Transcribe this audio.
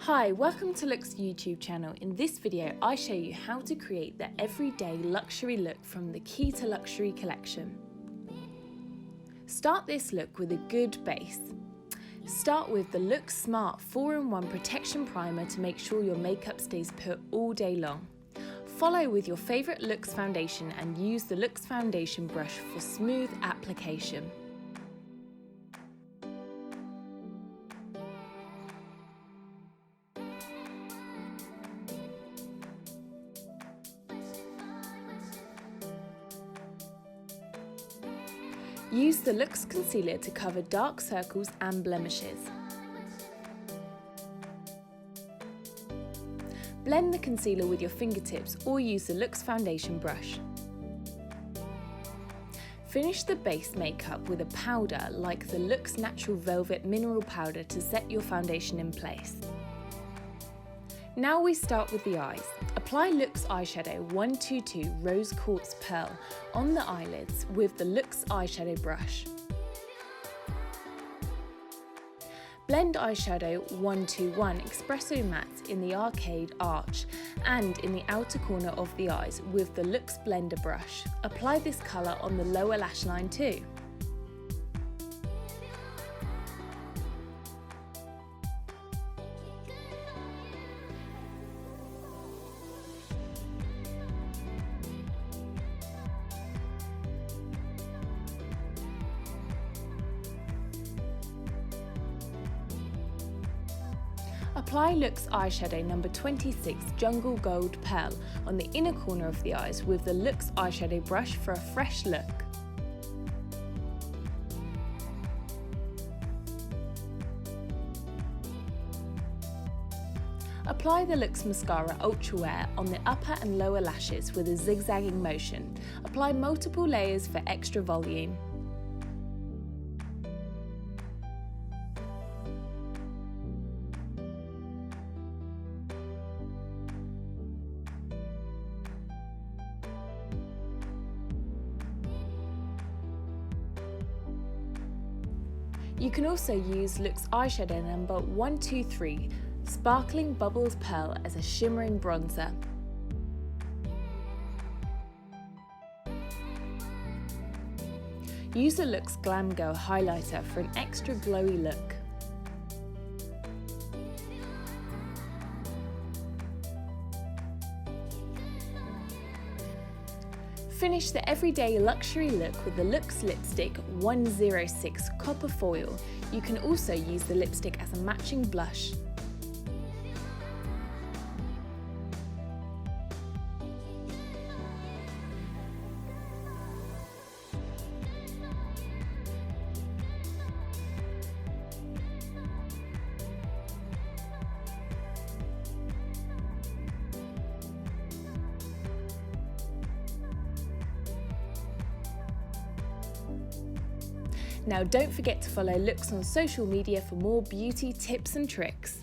Hi, welcome to LOOkX YouTube channel. In this video, I show you how to create the everyday luxury look from the Key to Luxury collection. Start this look with a good base. Start with the LOOkX Smart 4-in-1 Protection Primer to make sure your makeup stays put all day long. Follow with your favourite LOOkX foundation and use the LOOkX foundation brush for smooth application. Use the LOOkX concealer to cover dark circles and blemishes. Blend the concealer with your fingertips or use the LOOkX foundation brush. Finish the base makeup with a powder like the LOOkX Natural Velvet Mineral Powder to set your foundation in place. Now we start with the eyes. Apply LOOkX eyeshadow 122 Rose Quartz Pearl on the eyelids with the LOOkX eyeshadow brush. Blend eyeshadow 121 Espresso Matte in the arcade arch and in the outer corner of the eyes with the LOOkX blender brush. Apply this colour on the lower lash line too. Apply LOOkX eyeshadow number 26 Jungle Gold Pearl on the inner corner of the eyes with the LOOkX eyeshadow brush for a fresh look. Apply the LOOkX Mascara Ultra Wear on the upper and lower lashes with a zigzagging motion. Apply multiple layers for extra volume. You can also use LOOkX eyeshadow number 123 Sparkling Bubbles Pearl as a shimmering bronzer. Use the LOOkX Glam Girl highlighter for an extra glowy look. Finish the everyday luxury look with the LOOkX Lipstick 106 Copper Foil. You can also use the lipstick as a matching blush. Now don't forget to follow LOOkX on social media for more beauty tips and tricks.